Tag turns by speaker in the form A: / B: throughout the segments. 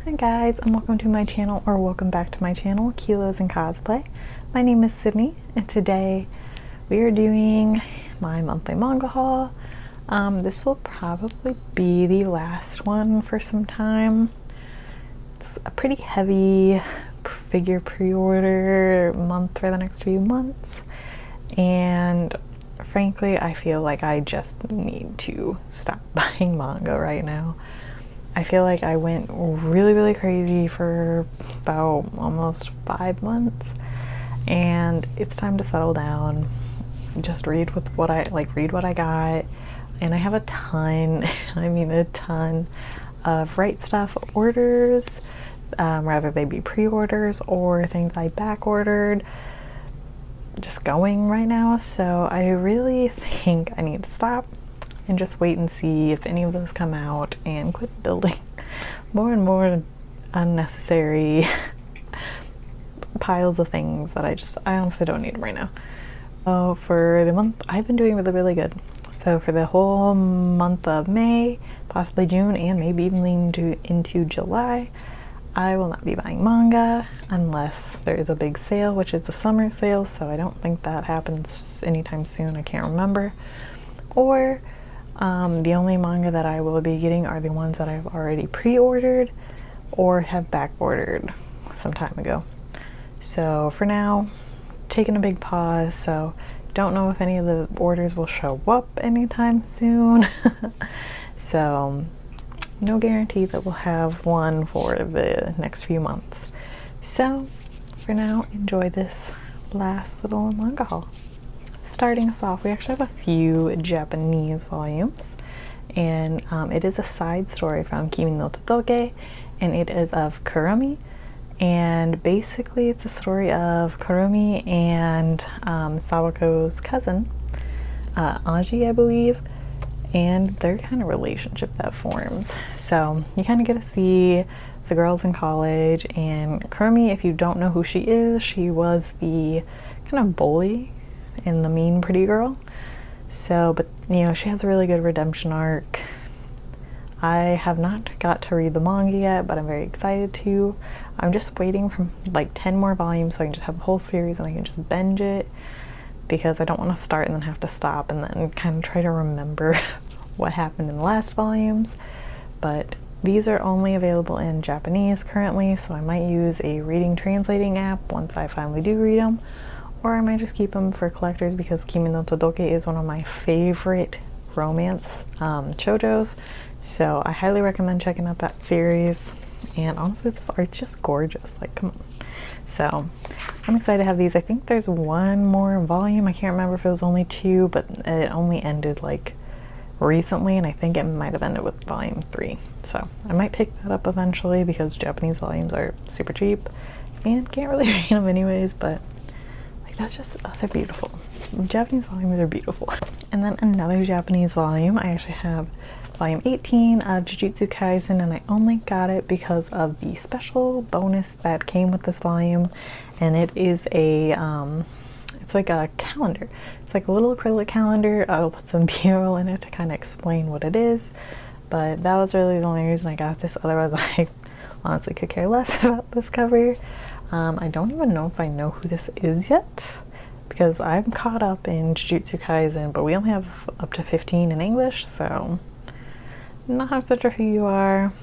A: Hi guys, and welcome to my channel, or welcome back to my channel, Kilos and Cosplay. My name is Sydney, and today we are doing my monthly manga haul. This will probably be the last one for some time. It's a pretty heavy figure pre-order month for the next few months, and frankly I feel like I just need to stop buying manga right now. I feel like I went really crazy for about almost 5 months, and it's time to settle down, just read what I got. And I have a ton, I mean a ton of Right Stuff orders, rather they be pre-orders or things I back ordered, just going right now. So I really think I need to stop and just wait and see if any of those come out and quit building more and more unnecessary piles of things that I honestly don't need right now. So for the month, I've been doing really good. So for the whole month of May, possibly June, and maybe even leaning into July, I will not be buying manga unless there is a big sale, which is the summer sale, so I don't think that happens anytime soon. I can't remember. Or the only manga that I will be getting are the ones that I've already pre-ordered or have back-ordered some time ago. So for now, taking a big pause, so don't know if any of the orders will show up anytime soon. So no guarantee that we'll have one for the next few months. So for now, enjoy this last little manga haul. Starting us off, we actually have a few Japanese volumes, and it is a side story from Kimi no Todoke, and it is of Kurumi. And basically it's a story of Kurumi and Sawako's cousin, Aji, I believe, and their kind of relationship that forms. So you kind of get to see the girls in college, and Kurumi, if you don't know who she is, she was the kind of bully and the mean pretty girl. So, but you know, she has a really good redemption arc. I have not got to read the manga yet, but I'm very excited to. I'm just waiting for like 10 more volumes so I can just have the whole series and I can just binge it, because I don't want to start and then have to stop and then kind of try to remember what happened in the last volumes. But these are only available in Japanese currently, so I might use a reading translating app once I finally do read them. Or I might just keep them for collectors, because Kimi no Todoke is one of my favorite romance shoujos. So I highly recommend checking out that series. And honestly, this art's just gorgeous. Like, come on. So I'm excited to have these. I think there's one more volume. I can't remember if it was only 2, but it only ended like recently, and I think it might have ended with volume 3. So I might pick that up eventually, because Japanese volumes are super cheap and can't really read them anyways, but that's just, oh, they're beautiful. Japanese volumes are beautiful. And then another Japanese volume, I actually have volume 18 of Jujutsu Kaisen, and I only got it because of the special bonus that came with this volume. And it is a, it's like a calendar. It's like a little acrylic calendar. I'll put some B-roll in it to kind of explain what it is. But that was really the only reason I got this. Otherwise, I honestly could care less about this cover. I don't even know if I know who this is yet, because I'm caught up in Jujutsu Kaisen, but we only have up to 15 in English, so I'm not such sure who you are,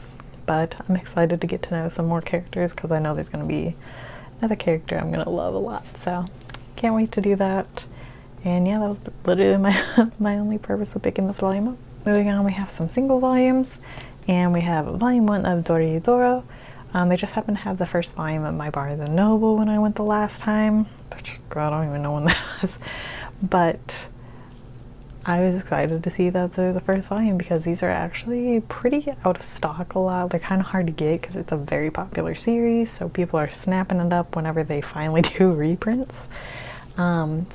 A: but I'm excited to get to know some more characters, because I know there's going to be another character I'm going to love a lot, so can't wait to do that. And yeah, that was literally my only purpose of picking this volume up. Moving on, we have some single volumes, and we have volume 1 of Doridoro. They just happened to have the first volume of My Bar the Noble when I went the last time. Girl, I don't even know when that was. But I was excited to see that there's a first volume, because these are actually pretty out of stock a lot. They're kind of hard to get because it's a very popular series, so people are snapping it up whenever they finally do reprints. So I'm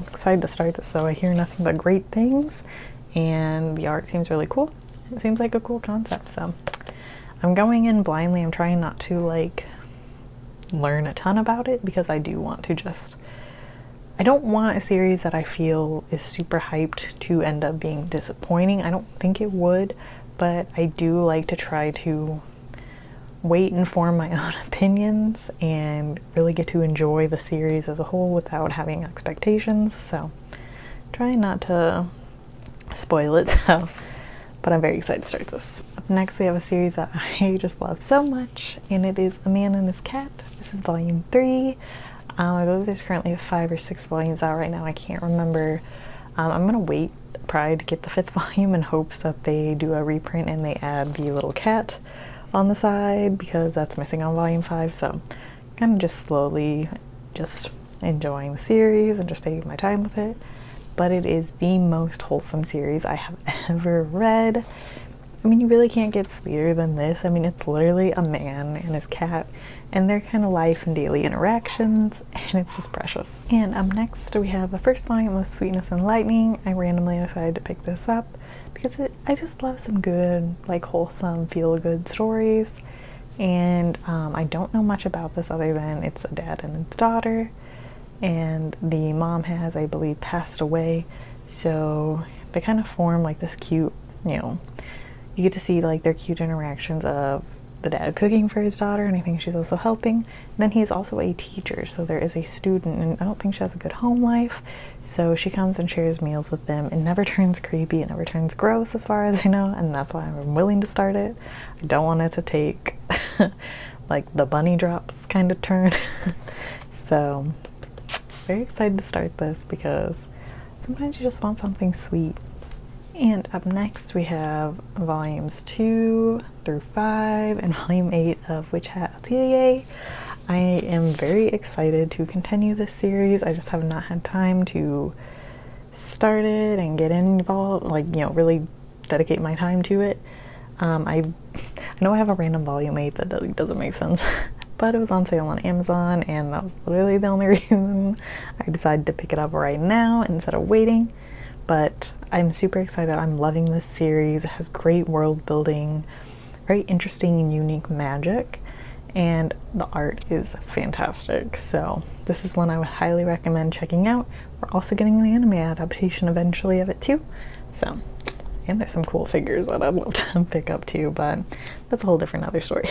A: excited to start this, though. I hear nothing but great things, and the art seems really cool. It seems like a cool concept, so I'm going in blindly. I'm trying not to like learn a ton about it, because I do want to I don't want a series that I feel is super hyped to end up being disappointing. I don't think it would, but I do like to try to wait and form my own opinions and really get to enjoy the series as a whole without having expectations. So trying not to spoil it, but I'm very excited to start this. Up next we have a series that I just love so much, and it is A Man and His Cat. This is volume 3. I believe there's currently 5 or 6 volumes out right now, I can't remember. I'm gonna wait probably to get the 5th volume in hopes that they do a reprint and they add the little cat on the side, because that's missing on volume 5. So kind of just slowly just enjoying the series and just taking my time with it. But it is the most wholesome series I have ever read. I mean, you really can't get sweeter than this. I mean, it's literally a man and his cat and their kind of life and daily interactions, and it's just precious. And up next we have the first volume of Sweetness and Lightning. I randomly decided to pick this up because I just love some good, like, wholesome, feel-good stories. And I don't know much about this other than it's a dad and his daughter, and the mom has, I believe, passed away. So they kind of form like this cute, you know, you get to see like their cute interactions of the dad cooking for his daughter, and I think she's also helping. And then he's also a teacher, so there is a student, and I don't think she has a good home life, so she comes and shares meals with them. It never turns creepy, it never turns gross as far as I know, and that's why I'm willing to start it. I don't want it to take like the bunny drops kind of turn. So very excited to start this because sometimes you just want something sweet. And up next we have volumes 2 through 5 and volume 8 of Witch Hat Atelier. I am very excited to continue this series. I just have not had time to start it and get involved, like, you know, really dedicate my time to it. I know I have a random volume 8 that doesn't make sense, but it was on sale on Amazon, and that was literally the only reason I decided to pick it up right now instead of waiting. But I'm super excited. I'm loving this series. It has great world building, very interesting and unique magic, and the art is fantastic. So this is one I would highly recommend checking out. We're also getting an anime adaptation eventually of it too. So, and there's some cool figures that I'd love to pick up too, but that's a whole different other story.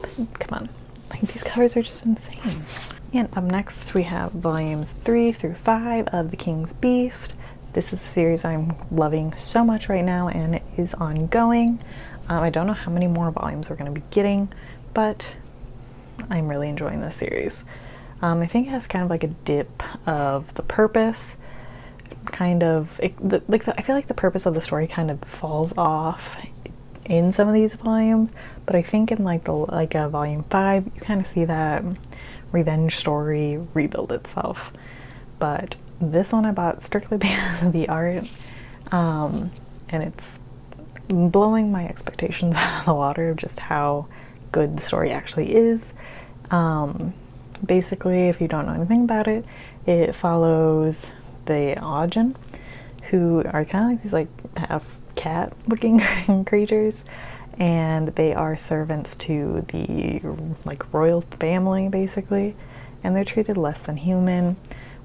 A: But come on, like, these covers are just insane. And up next we have volumes 3 through 5 of The King's Beast. This is a series I'm loving so much right now, and it is ongoing. I don't know how many more volumes we're going to be getting, but I'm really enjoying this series. I think it has kind of like a dip of the purpose. Kind of, I feel like the purpose of the story kind of falls off in some of these volumes, but I think in like volume 5, you kind of see that revenge story rebuild itself. But this one I bought strictly because of the art, and it's blowing my expectations out of the water of just how good the story actually is. Basically, if you don't know anything about it, it follows the Ajin, who are kind of like these like half cat looking creatures, and they are servants to the like royal family basically, and they're treated less than human.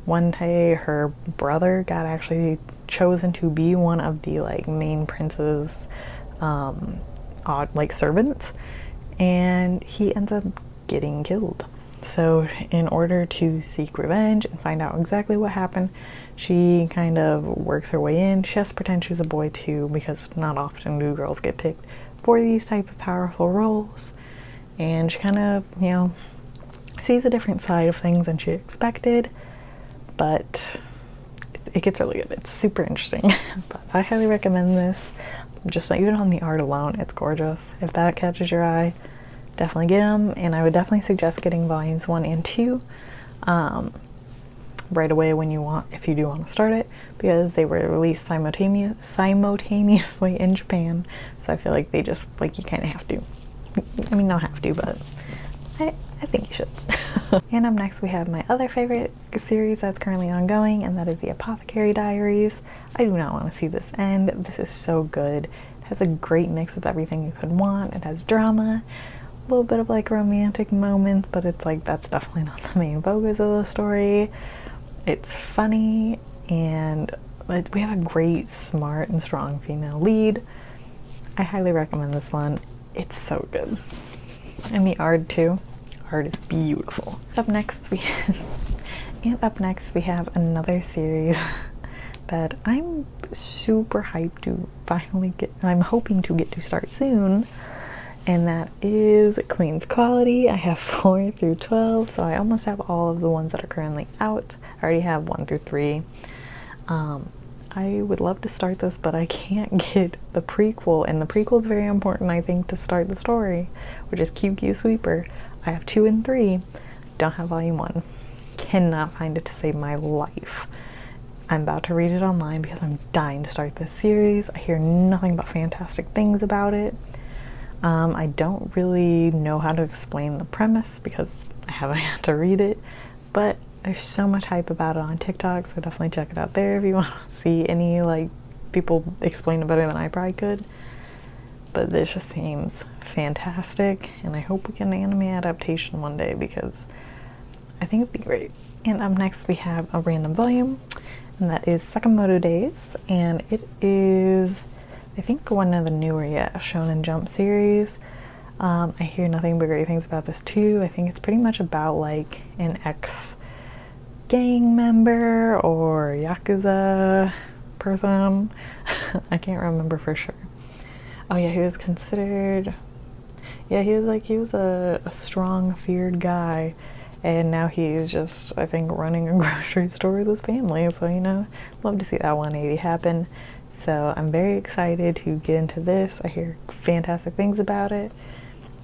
A: One day her brother got actually chosen to be one of the like main prince's like servants, and he ends up getting killed. So in order to seek revenge and find out exactly what happened, she kind of works her way in. She has to pretend she's a boy too, because not often do girls get picked for these type of powerful roles. And she kind of, you know, sees a different side of things than she expected, but it gets really good. It's super interesting. But I highly recommend this. Just even on the art alone, it's gorgeous. If that catches your eye, definitely get them, and I would definitely suggest getting volumes 1 and 2 right away if you do want to start it, because they were released simultaneously in Japan, so I feel like they just, like, you kind of have to. I mean, not have to, but I think you should. And up next we have my other favorite series that's currently ongoing, and that is the Apothecary Diaries. I do not want to see this end. This is so good. It has a great mix of everything you could want. It has drama, a little bit of like romantic moments, but it's like that's definitely not the main focus of the story. It's funny, and we have a great, smart, and strong female lead. I highly recommend this one. It's so good. And the art too. Art is beautiful. Up next we have another series that I'm super hyped to finally get. I'm hoping to get to start soon, and that is Queen's Quality. I have 4 through 12, so I almost have all of the ones that are currently out. I already have 1 through 3. I would love to start this, but I can't get the prequel, and the prequel is very important, I think, to start the story, which is QQ Sweeper. I have 2 and 3. Don't have volume 1. Cannot find it to save my life. I'm about to read it online because I'm dying to start this series. I hear nothing but fantastic things about it. I don't really know how to explain the premise because I haven't had to read it, but there's so much hype about it on TikTok, so definitely check it out there if you want to see any like people explain it better than I probably could. But this just seems fantastic, and I hope we get an anime adaptation one day because I think it'd be great. And up next we have a random volume, and that is Sakamoto Days, and it is, I think, one of the newer Shonen Jump series. I hear nothing but great things about this too. I think it's pretty much about like an ex-gang member or Yakuza person. I can't remember for sure. Oh yeah, he was considered, yeah, he was a strong, feared guy, and now he's just, I think, running a grocery store with his family, so, you know, love to see that 180 happen. So I'm very excited to get into this. I hear fantastic things about it,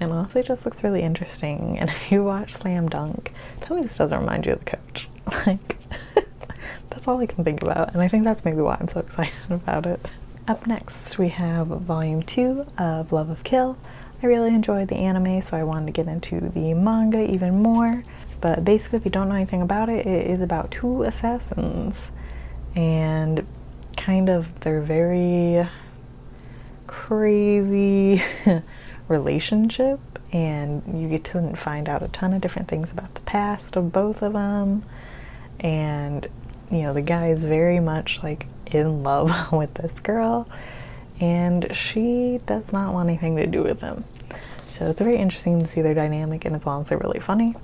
A: and honestly it just looks really interesting. And if you watch Slam Dunk, tell me this doesn't remind you of the coach. Like, that's all I can think about, and I think that's maybe why I'm so excited about it. Up next we have volume 2 of Love of Kill. I really enjoyed the anime, so I wanted to get into the manga even more. But basically, if you don't know anything about it, it is about 2 assassins and kind of their very crazy relationship, and you get to find out a ton of different things about the past of both of them. And you know, the guy is very much like in love with this girl, and she does not want anything to do with him. So it's very interesting to see their dynamic, and it's honestly really funny.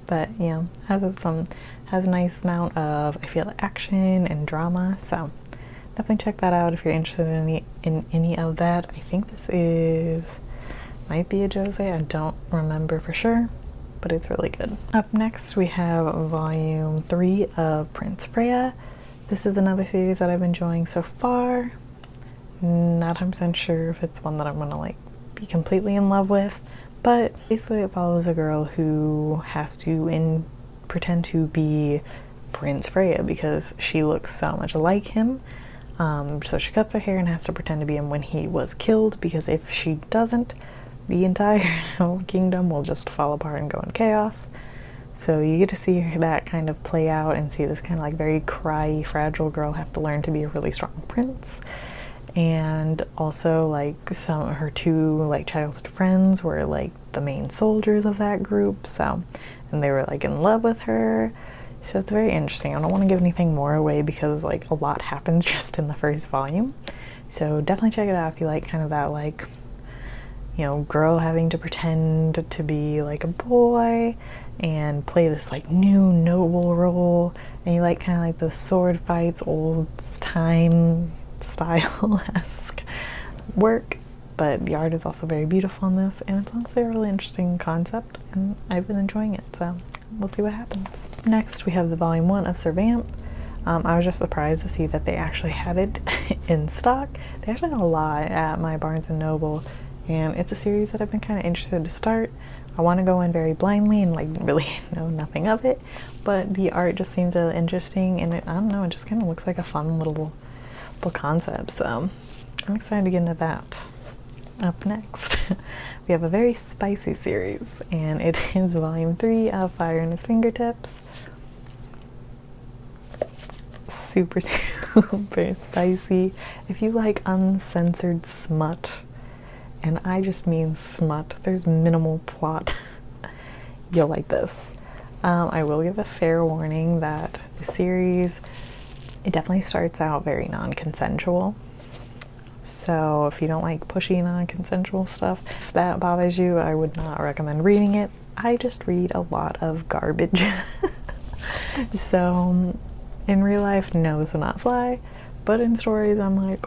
A: But you know, has a nice amount of, I feel, action and drama. So definitely check that out if you're interested in any of that. I think this might be a josei. I don't remember for sure, but it's really good. Up next we have volume 3 of Prince Freya. This is another series that I've been enjoying so far. Not 100% sure if it's one that I'm gonna like be completely in love with, but basically it follows a girl who has to pretend to be Prince Freya because she looks so much like him. So she cuts her hair and has to pretend to be him when he was killed, because if she doesn't, the entire kingdom will just fall apart and go in chaos. So you get to see that kind of play out and see this kind of like very cry, fragile girl have to learn to be a really strong prince. And also like her 2 like childhood friends were like the main soldiers of that group, so, and they were like in love with her. So it's very interesting. I don't want to give anything more away because like a lot happens just in the first volume. So definitely check it out if you like kind of that, like, you know, girl having to pretend to be like a boy and play this like new noble role, and you like kind of like the sword fights, old time style-esque work. But the art is also very beautiful in this, and it's honestly a really interesting concept, and I've been enjoying it, so we'll see what happens. Next we have the volume 1 of Servamp. I was just surprised to see that they actually had it in stock. They actually had a lot at my Barnes & Noble, and it's a series that I've been kind of interested to start. I want to go in very blindly and like really know nothing of it, but the art just seems really interesting, and I don't know, it just kind of looks like a fun little concept, so I'm excited to get into that. Up next we have a very spicy series, and it is volume 3 of Fire in His Fingertips. Super spicy. If you like uncensored smut, and I just mean smut, there's minimal plot, you'll like this. I will give a fair warning that the series, it definitely starts out very non-consensual. So if you don't like pushy non-consensual stuff, if that bothers you, I would not recommend reading it. I just read a lot of garbage. So in real life, no, this would not fly. But in stories, I'm like,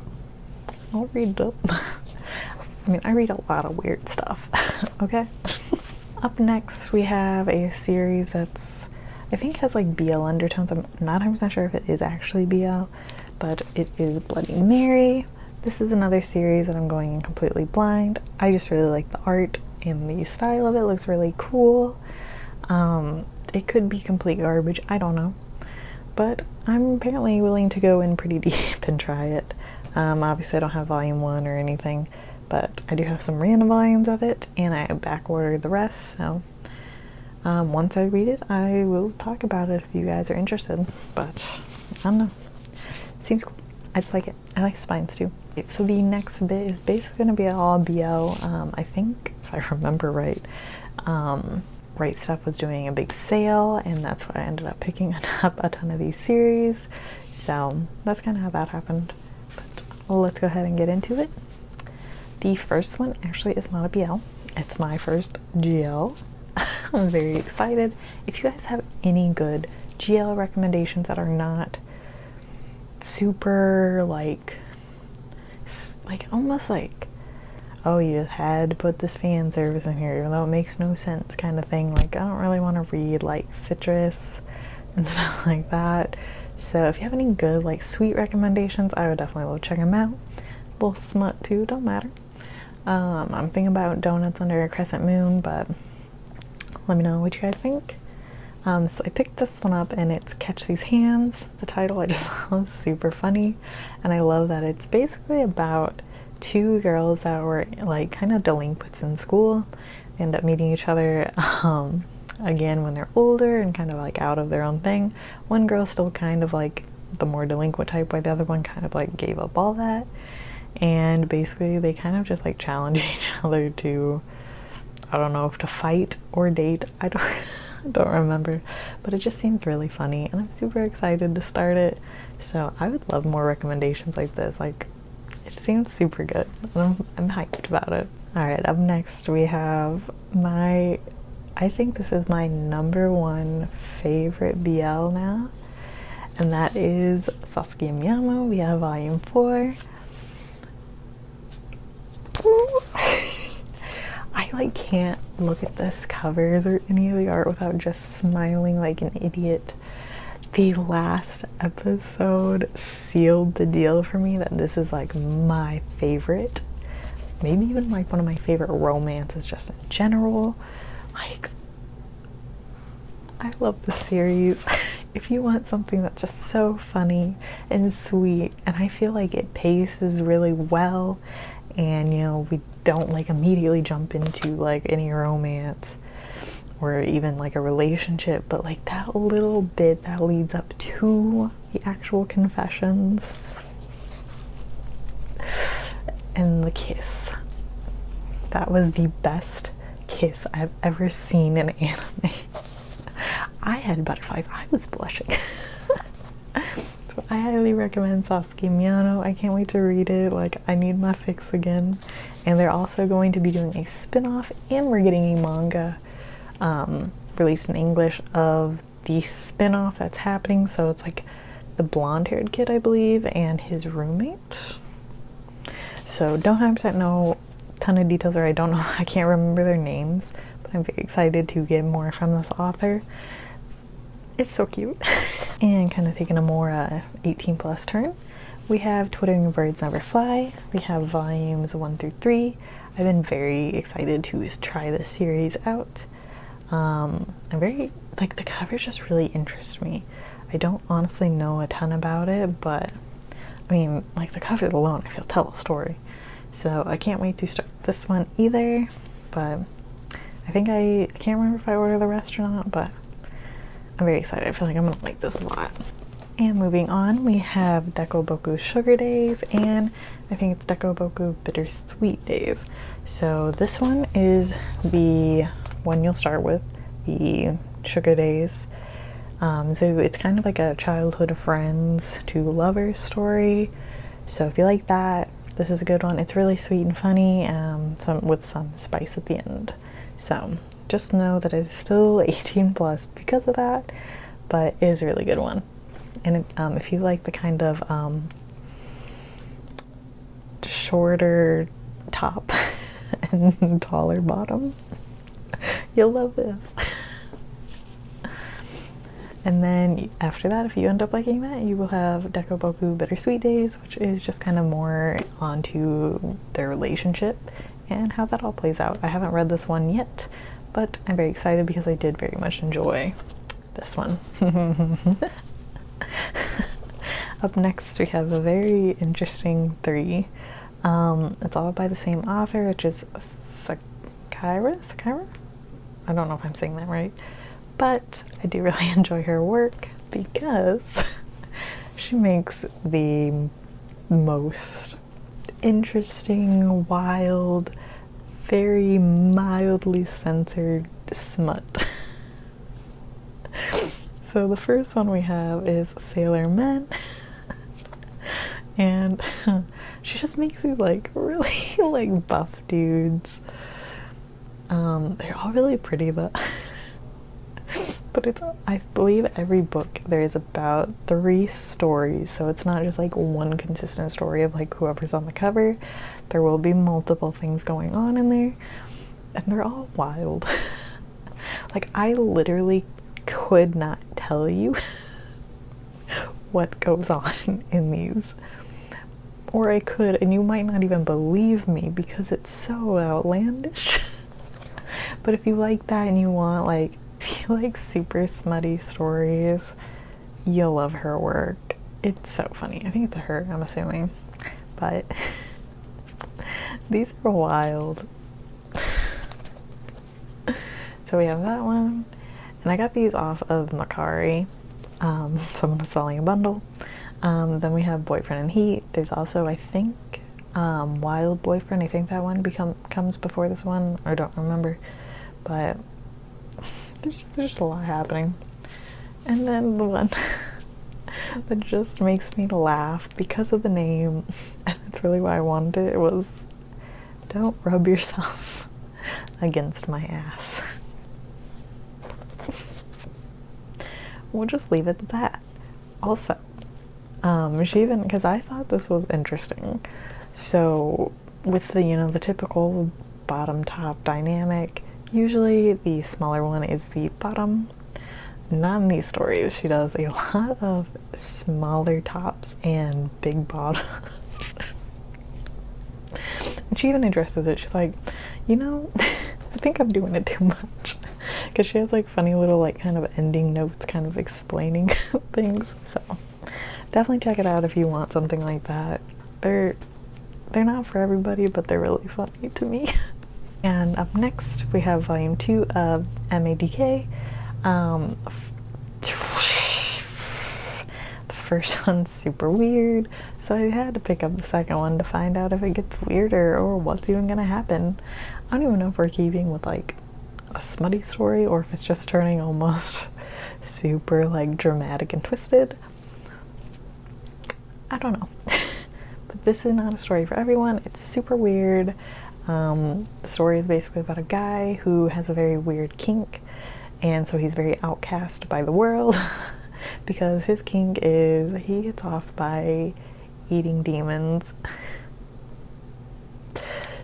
A: I'll read them. I mean, I read a lot of weird stuff, okay? Up next, we have a series that's, I think has like BL undertones. I'm not 100% sure if it is actually BL, but it is Bloody Mary. This is another series that I'm going in completely blind. I just really like the art and the style of it. It looks really cool. It could be complete garbage, I don't know. But I'm apparently willing to go in pretty deep and try it. Obviously I don't have volume 1 or anything, but I do have some random volumes of it, and I back ordered the rest, so once I read it, I will talk about it if you guys are interested. But I don't know. It seems cool. I just like it. I like spines too. Okay, so the next bit is basically going to be all BL. I think, if I remember right, Right Stuff was doing a big sale, and that's why I ended up picking up a ton of these series. So that's kind of how that happened. But let's go ahead and get into it. The first one actually is not a BL. It's my first GL. I'm very excited. If you guys have any good GL recommendations that are not super like almost like, oh, you just had to put this fan service in here even though it makes no sense kind of thing, like I don't really want to read like Citrus and stuff like that. So if you have any good like sweet recommendations, I would definitely love to check them out. A little smut too, don't matter. I'm thinking about Donuts Under a Crescent Moon, but let me know what you guys think. So I picked this one up, and it's Catch These Hands. The title I just thought was super funny, and I love that it's basically about two girls that were like kind of delinquents in school. They end up meeting each other again when they're older and kind of like out of their own thing. One girl's still kind of like the more delinquent type, while the other one kind of like gave up all that. And basically they kind of just like challenge each other to, I don't know if to fight or date. I don't remember, but it just seems really funny, and I'm super excited to start it. So I would love more recommendations like this. Like, it seems super good. I'm hyped about it. All right, up next we have I think this is my #1 favorite BL now, and that is Sasuke and Miyamo. We have volume 4. I like can't look at this covers or any of the art without just smiling like an idiot. The last episode sealed the deal for me that this is like my favorite, maybe even like one of my favorite romances just in general. Like, I love the series. If you want something that's just so funny and sweet, and I feel like it paces really well, and you know, we don't like immediately jump into like any romance or even like a relationship, but like that little bit that leads up to the actual confessions and the kiss. That was the best kiss I've ever seen in anime. I had butterflies. I was blushing. So I highly recommend Sasuke Miyano. I can't wait to read it. Like, I need my fix again. And they're also going to be doing a spin-off, and we're getting a manga released in English of the spin-off that's happening. So it's like the blonde-haired kid, I believe, and his roommate. So don't 100% know a ton of details, or I don't know, I can't remember their names, but I'm very excited to get more from this author. It's so cute. And kind of taking a more 18 plus turn, we have Twittering Birds Never Fly. We have volumes 1 through 3. I've been very excited to try this series out. I'm very, like, the covers just really interest me. I don't honestly know a ton about it, but I mean, like, the covers alone I feel tell a story. So I can't wait to start this one either, but I think I can't remember if I ordered the rest or not, but I'm very excited. I feel like I'm gonna like this a lot. And moving on, we have Deco Boku Sugar Days, and I think it's Deco Boku Bittersweet Days. So this one is the one you'll start with, the Sugar Days. So it's kind of like a childhood friends to lovers story. So if you like that, this is a good one. It's really sweet and funny, with some spice at the end. So just know that it is still 18 plus because of that, but it is a really good one. And if you like the kind of shorter top and taller bottom, you'll love this. And then after that, if you end up liking that, you will have Deco Boku Bittersweet Days, which is just kind of more onto their relationship and how that all plays out. I haven't read this one yet, but I'm very excited because I did very much enjoy this one. Up next, we have a very interesting 3. It's all by the same author, which is Sakura? I don't know if I'm saying that right. But I do really enjoy her work because she makes the most interesting, wild, very mildly censored smut. So the first one we have is Sailor Men. And she just makes these like really like buff dudes. They're all really pretty though. But it's, I believe every book there is about 3 stories, so it's not just like one consistent story of like whoever's on the cover. There will be multiple things going on in there, and they're all wild. Like, I literally could not tell you what goes on in these. Or I could, and you might not even believe me because it's so outlandish. But if you like that and you want like, if you like super smutty stories, you'll love her work. It's so funny. I think it's a her, I'm assuming. But these are wild. So we have that one. And I got these off of Macari. Someone was selling a bundle. Then we have Boyfriend in Heat. There's also, I think, Wild Boyfriend. I think that one comes before this one. I don't remember. But there's just a lot happening. And then the one that just makes me laugh because of the name, and that's really why I wanted it, was Don't Rub Yourself Against My Ass. We'll just leave it at that. Also, she even, because I thought this was interesting. So with the, the typical bottom top dynamic, usually the smaller one is the bottom. Not in these stories. She does a lot of smaller tops and big bottoms. And she even addresses it. She's like, I think I'm doing it too much. Because she has like funny little like kind of ending notes kind of explaining things. So definitely check it out if you want something like that. They're not for everybody, but they're really funny to me. And up next we have volume 2 of MMDK. The first one's super weird, so I had to pick up the second one to find out if it gets weirder or what's even gonna happen. I don't even know if we're keeping with like a smutty story or if it's just turning almost super like dramatic and twisted. I don't know. But this is not a story for everyone. It's super weird. The story is basically about a guy who has a very weird kink, and so he's very outcast by the world because his kink is he gets off by eating demons.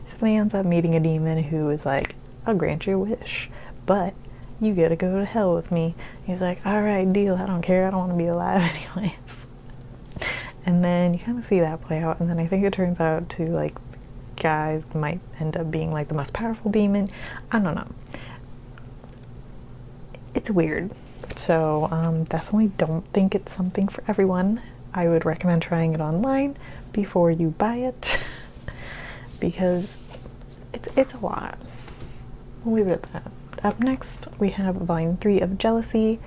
A: So he ends up meeting a demon who is like, I'll grant your wish, but you get to go to hell with me. He's like, alright, deal, I don't care, I don't want to be alive anyways. And then you kind of see that play out, and then I think it turns out to like guys might end up being like the most powerful demon. I don't know. It's weird. So definitely don't think it's something for everyone. I would recommend trying it online before you buy it because it's a lot. We'll leave it at that. Up next we have volume 3 of Jealousy.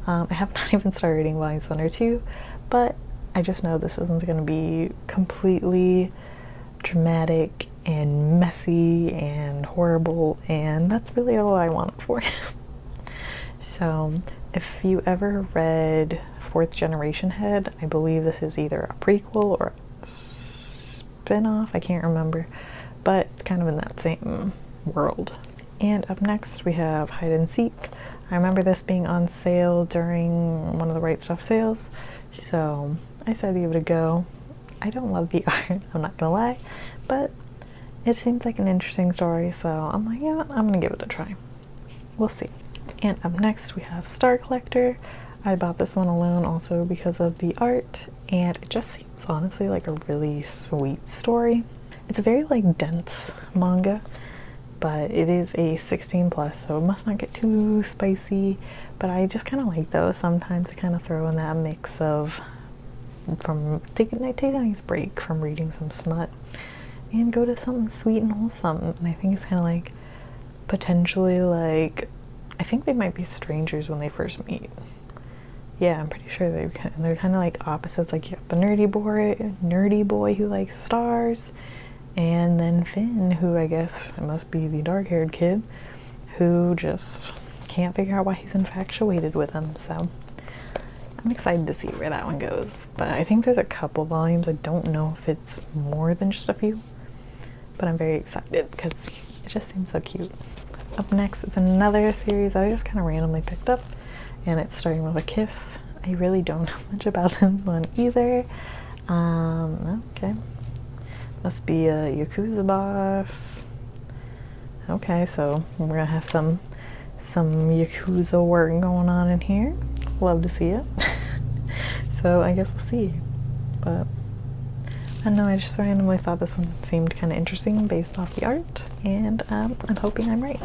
A: I have not even started reading volumes 1 or 2, but I just know this isn't going to be completely dramatic and messy and horrible, and that's really all I want it for. So if you ever read 4th Generation Head, I believe this is either a prequel or spin-off, I can't remember, but it's kind of in that same world. And up next we have Hide and Seek. I remember this being on sale during one of the Right Stuff sales, so I decided to give it a go. I don't love the art, I'm not gonna lie, but it seems like an interesting story, so I'm like, yeah, I'm gonna give it a try. We'll see. And up next we have Star Collector. I bought this one alone also because of the art, and it just seems honestly like a really sweet story. It's a very like dense manga, but it is a 16 plus, so it must not get too spicy, but I just kind of like those sometimes to kind of throw in that mix of take a nice break from reading some smut and go to something sweet and wholesome. And I think it's kind of like potentially like, I think they might be strangers when they first meet. Yeah, I'm pretty sure they're kind of like opposites. Like you have the nerdy boy who likes stars, and then Finn, who I guess it must be the dark-haired kid, who just can't figure out why he's infatuated with him. So I'm excited to see where that one goes. But I think there's a couple volumes. I don't know if it's more than just a few, but I'm very excited because it just seems so cute. Up next is another series that I just kind of randomly picked up, and it's starting with a kiss. I really don't know much about this one either. Okay. Must be a Yakuza boss. Okay, so we're gonna have some Yakuza work going on in here. Love to see it. So I guess we'll see. But I don't know, I just randomly thought this one seemed kind of interesting based off the art, and I'm hoping I'm right.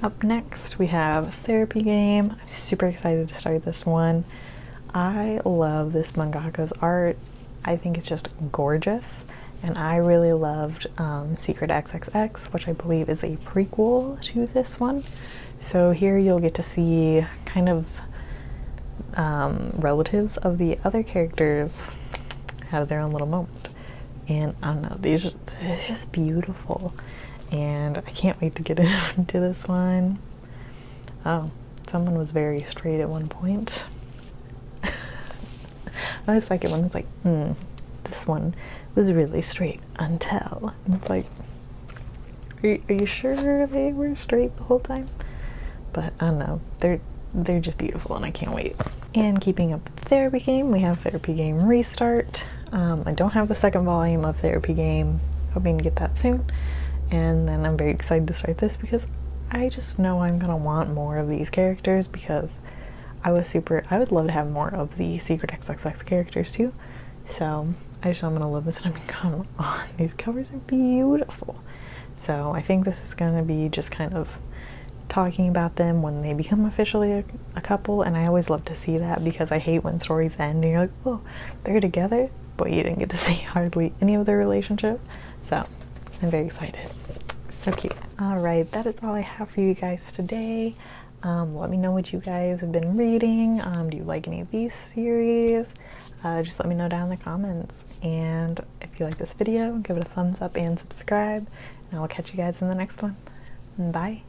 A: Up next we have Therapy Game. I'm super excited to start this one. I love this mangaka's art. I think it's just gorgeous, and I really loved Secret XXX, which I believe is a prequel to this one. So here you'll get to see kind of relatives of the other characters have their own little moment. And I don't know, it's just beautiful. And I can't wait to get into this one. Oh, someone was very straight at one point. The second one was like, this one was really straight until. And it's like, are you sure they were straight the whole time? But I don't know, they're just beautiful and I can't wait. And keeping up with Therapy Game, we have Therapy Game Restart. I don't have the second volume of Therapy Game, hoping to get that soon. And then I'm very excited to start this because I just know I'm gonna want more of these characters, because I would love to have more of the Secret XXX characters too. So I just know I'm gonna love this, and I mean, come on, these covers are beautiful. So I think this is gonna be just kind of talking about them when they become officially a couple, and I always love to see that because I hate when stories end and you're like, oh, they're together, but you didn't get to see hardly any of their relationship. So I'm very excited. So cute. Alright, that is all I have for you guys today. Let me know what you guys have been reading. Do you like any of these series? Just let me know down in the comments. And if you like this video, give it a thumbs up and subscribe. And I'll catch you guys in the next one. Bye.